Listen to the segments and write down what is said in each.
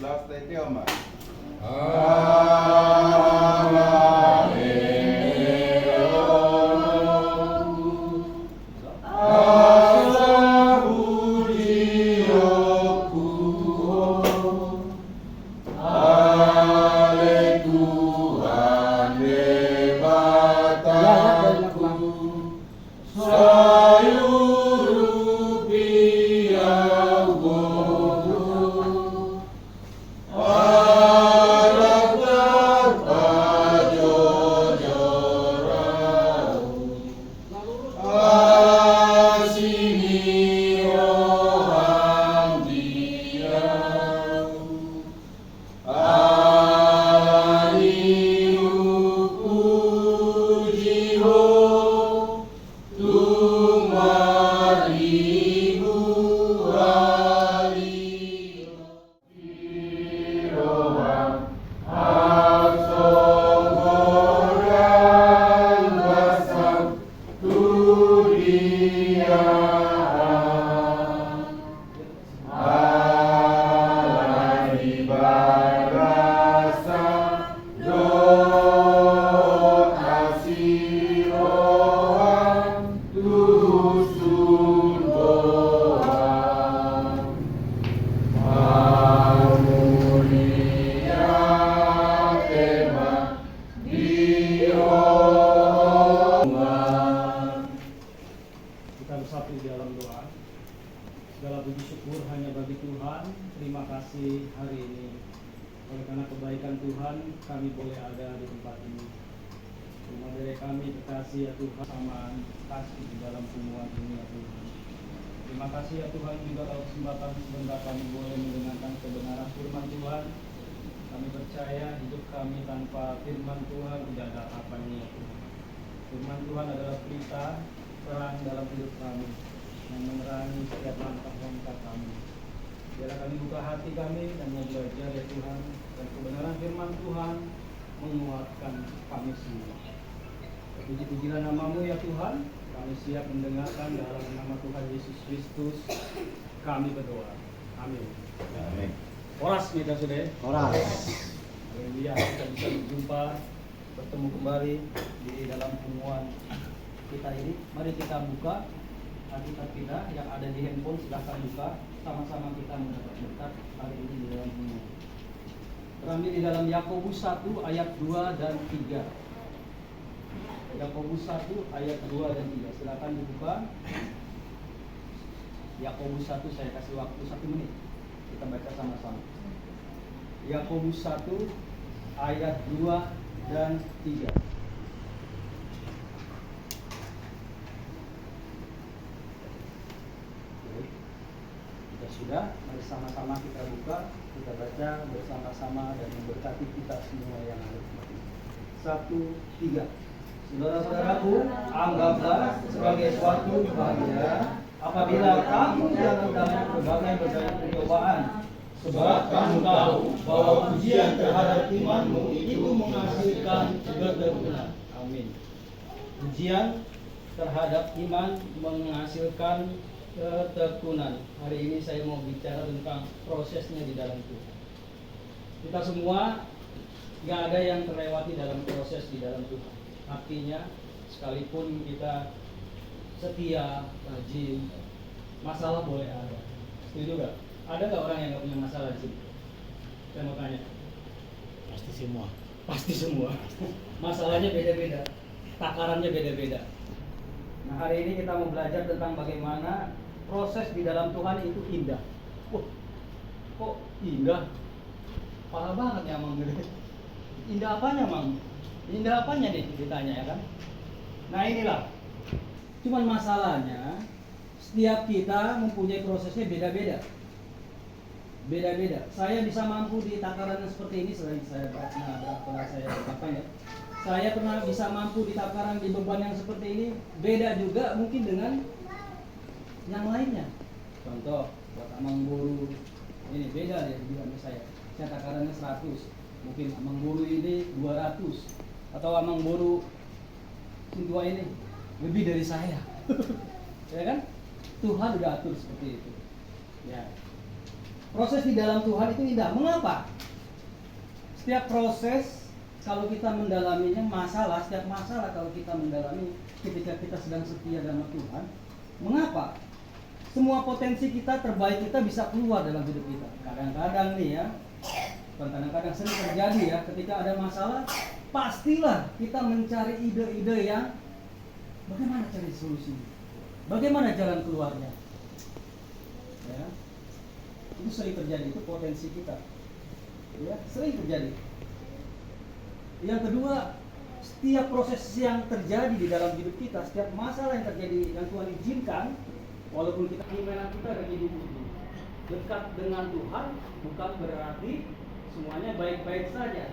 Lasta idioma. Bersatu di dalam doa. Segala puji syukur hanya bagi Tuhan. Terima kasih hari ini. Oleh karena kebaikan Tuhan, kami boleh ada di tempat ini. Rumah dari kami terkasih ya Tuhan, samaan kasih di dalam semua dunia Tuhan. Terima kasih ya Tuhan juga kalau kesempatan sebentar kami boleh mendengarkan kebenaran firman Tuhan. Kami percaya hidup kami tanpa firman Tuhan tidak ada apa-apanya ya Tuhan. Firman Tuhan adalah pelita terang dalam hidup kami yang menerangi setiap langkah-langkah kami. Biarlah kami buka hati kami dan mau belajar ya Tuhan, dan kebenaran firman Tuhan menguatkan kami semua. Puji-pujilah namamu ya Tuhan. Kami siap mendengarkan dalam nama Tuhan Yesus Kristus. Kami berdoa. Amin. Amin. Oras kita sudah. Oras. Haleluya. Kita bisa berjumpa, bertemu kembali di dalam pertemuan kita ini. Mari kita buka Alkitab kita yang ada di handphone, silahkan buka. Sama-sama kita mendapat berkat hari ini di dalam pertemuan. Terambil di dalam Yakobus 1 ayat 2 dan 3. Yakobus 1 ayat 2 dan 3. Silakan dibuka. Yakobus 1, saya kasih waktu 1 menit. Kita baca sama-sama. Yakobus 1 ayat 2 dan 3. Kita sudah, mari sama-sama kita buka, kita baca bersama-sama dan memberkati kita semua yang ada. 1, 3. Saudara-saudaraku, anggaplah sebagai suatu bahagia apabila kamu dalam berbagai percobaan, sebab kamu tahu bahwa ujian terhadap imanmu itu menghasilkan ketekunan. Amin. Ujian terhadap iman menghasilkan ketekunan. Hari ini saya mau bicara tentang prosesnya di dalam Tuhan. Kita semua nggak ada yang terlewati dalam proses di dalam Tuhan. Artinya sekalipun kita setia, rajin, masalah boleh ada. Setuju nggak? Ada nggak orang yang nggak punya masalah di sini? Saya mau tanya. Pasti semua. Pasti semua. Masalahnya beda-beda, takarannya beda-beda. Nah, hari ini kita mau belajar tentang bagaimana proses di dalam Tuhan itu indah. Wah, kok indah? Parah banget ya Mang. Indah apanya Mang? Indah apanya nih ditanya ya kan? Nah inilah. Cuman masalahnya setiap kita mempunyai prosesnya beda-beda. Beda-beda. Saya bisa mampu di takaran seperti ini selain saya pernah saya katakan ya. Saya pernah bisa mampu di takaran di beban yang seperti ini. Beda juga mungkin dengan yang lainnya. Contoh buat Amang Guru ini beda dia bilang ke saya. Saya takarannya 100. Mungkin Amang Guru ini 200. Atau Amang Guru Sintua ini lebih dari saya. Ya kan? Tuhan udah atur seperti itu. Ya. Proses di dalam Tuhan itu indah. Mengapa? Setiap proses kalau kita mendalaminya, setiap masalah kalau kita mendalami ketika kita sedang setia dengan Tuhan, mengapa? Semua potensi kita terbaik kita bisa keluar dalam hidup kita. Kadang-kadang nih ya, kadang-kadang sering terjadi ya, ketika ada masalah, pastilah kita mencari ide-ide yang bagaimana cari solusi, bagaimana jalan keluarnya. Ya, itu sering terjadi, itu potensi kita. Ya, sering terjadi. Yang kedua, setiap proses yang terjadi di dalam hidup kita, setiap masalah yang terjadi yang Tuhan izinkan, walaupun kita keimanan kita ada hidup dekat dengan Tuhan, bukan berarti semuanya baik-baik saja.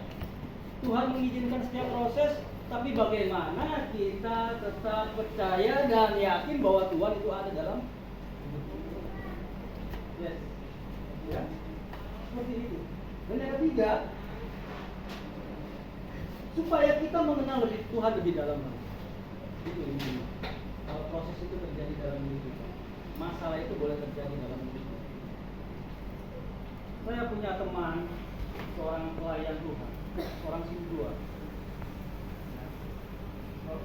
Tuhan mengizinkan setiap proses, tapi bagaimana kita tetap percaya dan yakin bahwa Tuhan itu ada dalam hidup kita. Yes. Ya. Seperti itu. Dan yang ketiga, supaya kita mengenal Tuhan lebih dalam lagi. Itu ini. Kalau proses itu terjadi dalam hidup kita, masalah itu boleh terjadi dalam hidup kita. Saya punya teman, seorang pelayan Tuhan, seorang siswa.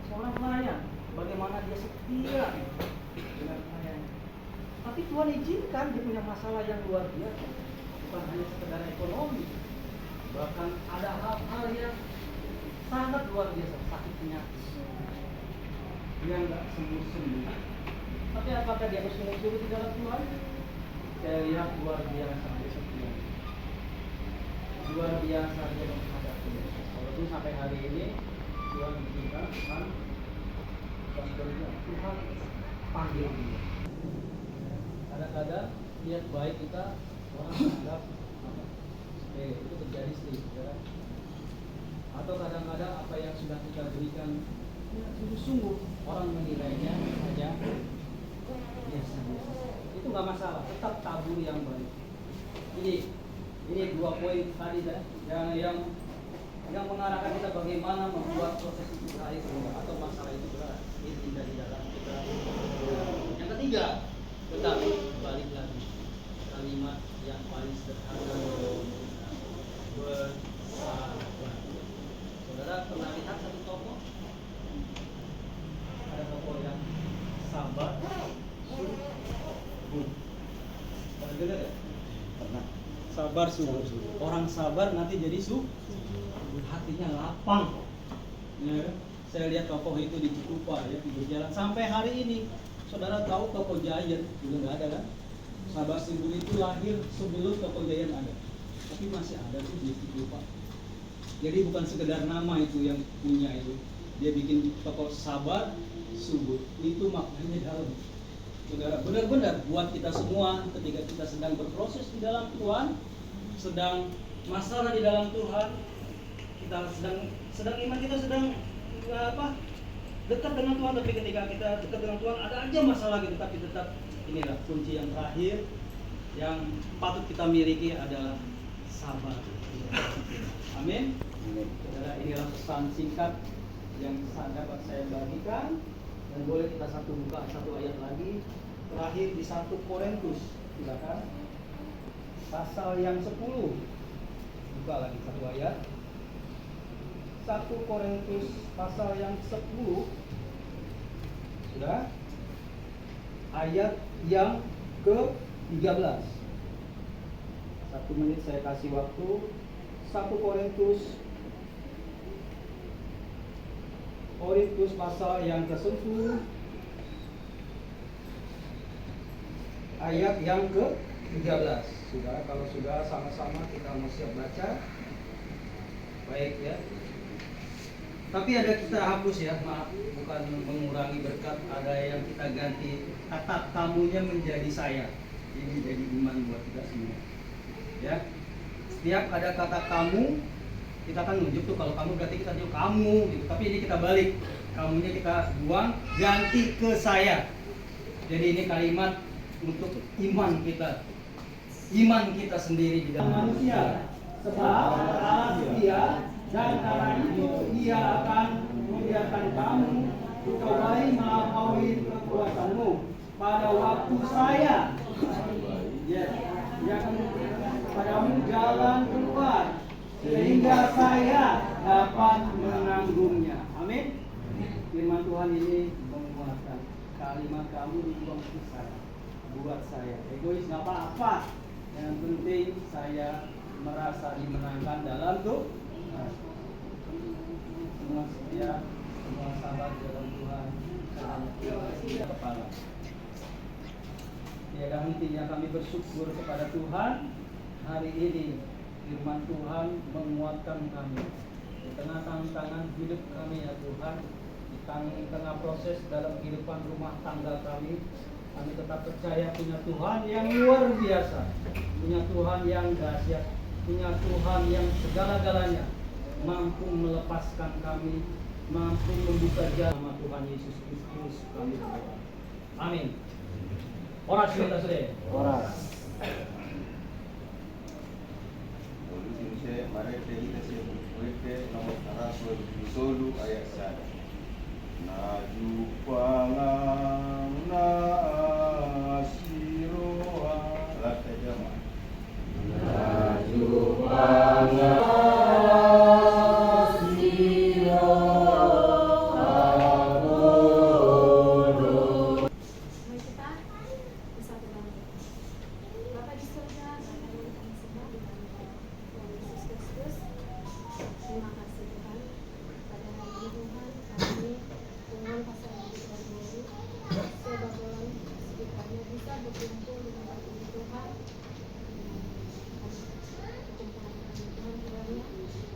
Seorang pelayan, bagaimana dia setia dengan pelayan. Tapi Tuhan izinkan dia punya masalah yang luar biasa, bukan hanya sekedar ekonomi, bahkan ada hal-hal yang sangat luar biasa, sakit penyakit. Dia nggak sembuh-sembuh. Tapi apakah dia harus mengusir di dalam Tuhan? Saya lihat luar biasa dia setia. Luar biasa dia menghadapi. Walaupun sampai hari ini Tuhan izinkan, Tuhan panggil dia. Kadang-kadang lihat baik kita, orang menganggap itu terjadi saudara. Atau kadang-kadang apa yang sudah kita berikan ya, sungguh-sungguh orang menilainya saja biasa-biasa. Itu nggak masalah, tetap tabur yang baik. Ini 2 poin tadi yang mengarahkan kita bagaimana membuat proses itu baik atau masalah itu berat. Ini tidak di dalam kita. Yang ketiga, tetap balik lagi kalimat yang paling sederhana, bersabar. Saudara pernah lihat satu tokoh? Ada tokoh yang sabar, subur. Pernah dengar ya? Pernah. Sabar, subur. Orang sabar nanti jadi hatinya lapang. Ya, saya lihat tokoh itu di Cikupa ya, di berjalan sampai hari ini. Saudara tahu toko Giant juga nggak ada kan? Sabar subur itu lahir sebelum toko Giant ada, tapi masih ada sih di Cikupa. Jadi bukan sekedar nama itu yang punya itu, dia bikin toko sabar subur. Itu maknanya dalam. Saudara, benar-benar buat kita semua ketika kita sedang berproses di dalam Tuhan, sedang masalah di dalam Tuhan, kita sedang iman kita sedang dekat dengan Tuhan, tapi ketika kita dekat dengan Tuhan ada aja masalah gitu, tapi tetap inilah kunci yang terakhir yang patut kita miliki adalah sabar. Amin. Saudara, inilah pesan singkat yang dapat saya bagikan, dan boleh kita buka satu ayat lagi terakhir di 1 Korintus, silakan, pasal yang 10. Buka lagi satu ayat. 1 Korintus pasal yang 10. Sudah? Ayat yang ke-13. 1 menit saya kasih waktu. 1 Korintus pasal yang ke-10 ayat yang ke-13. Sudah, kalau sudah sama-sama kita mau siap baca. Baik ya. Tapi ada kita hapus ya, maaf, bukan mengurangi berkat, ada yang kita ganti kata kamunya menjadi saya. Ini jadi iman buat kita semua. Ya. Setiap ada kata kamu, kita kan nunjuk tuh, kalau kamu berarti kita nunjuk kamu gitu. Tapi ini kita balik, kamunya kita buang, ganti ke saya. Jadi ini kalimat untuk iman kita sendiri di dalam manusia. Sebab Allah setia, dan karena itu Ia akan membiarkan kamu mencobai melampaui kekuatanmu pada waktu saya. Yes. Dia akan memberikan kepadamu jalan keluar sehingga saya dapat menanggungnya. Amin. Firman Tuhan ini menguatkan. Kalimat kamu dibuang saya, buat saya egois nggak apa-apa. Yang penting saya merasa dimenangkan dalam Tuhan. Semua setia, semua sabar dalam Tuhan. Hanya kepala. Tiada hentinya kami bersyukur kepada Tuhan. Hari ini firman Tuhan menguatkan kami di tengah tantangan hidup kami ya Tuhan. Di tengah proses dalam kehidupan rumah tangga kami tetap percaya punya Tuhan yang luar biasa, punya Tuhan yang dahsyat, punya Tuhan yang segala-galanya mampu melepaskan kami, mampu membuka jalan. Nama Tuhan Yesus Kristus kami berdoa. Amin. Oras kita sudah. Oras. ayat 1. Najupangan na asiroa lata jama. Najupangan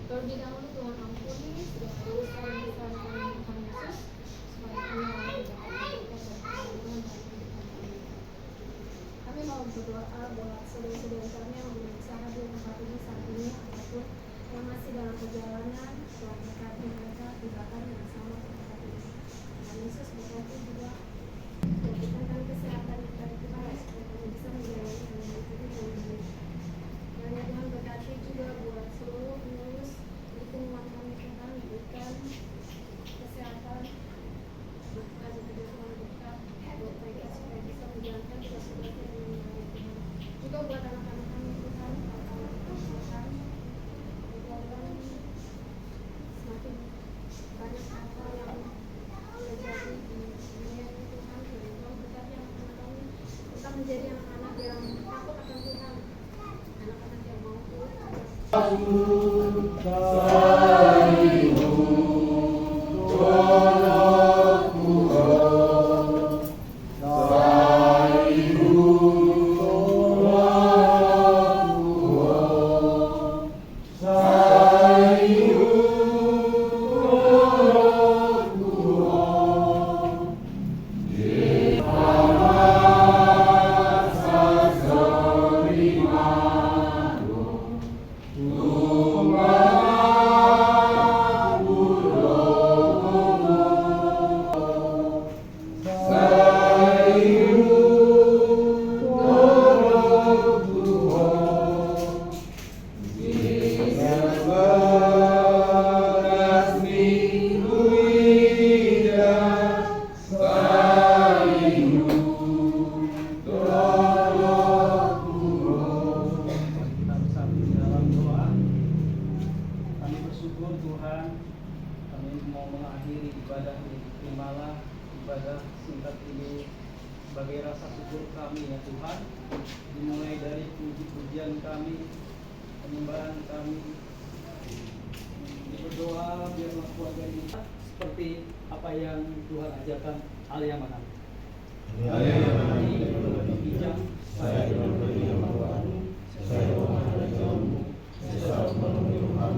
Terlebih dahulu Tuhan ampuni segala dosa yang besar kami Tuhan Yesus, supaya kami dapat berkenan. Kami mau berdoa buat saudara-saudara kami yang berusaha di tempat ini saat ini ataupun yang masih dalam perjalanan. Tuhan berkati mereka ibadah yang sama seperti ini. Tuhan Yesus berkati juga berikan kesehatan kepada kita supaya kami bisa menjalani dengan baik. Dan ya Tuhan berkati juga buat seluruh pengurus lingkungan kami Tuhan, berikan kesehatan, bukan juga Tuhan berkat buat mereka supaya bisa menjalankan tugas-tugasnya dengan baik Tuhan. Juga buat anak-anak kami Tuhan, anak-anak Tuhan, agar semakin banyak hal yang terjadi di dunia ini Tuhan. Dan Tuhan berkati anak-anak kami tetap menjadi anak-anak yang takut akan Tuhan, anak-anak yang mau ibadah singkat ini sebagai rasa syukur kami ya Tuhan, dimulai dari puji-pujian kami, penyembahan kami, berdoa biarlah keluarga ini seperti apa yang Tuhan ajarkan. Hal yang mana? Bijak, saya berberi Tuhan, saya menghadap kamu, saya memenuhi Tuhan,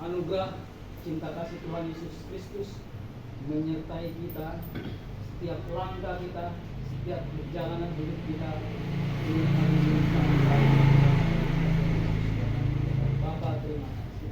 anugerah cinta kasih Tuhan Yesus Kristus menyertai kita setiap langkah kita, setiap perjalanan hidup kita. Bapak terima kasih.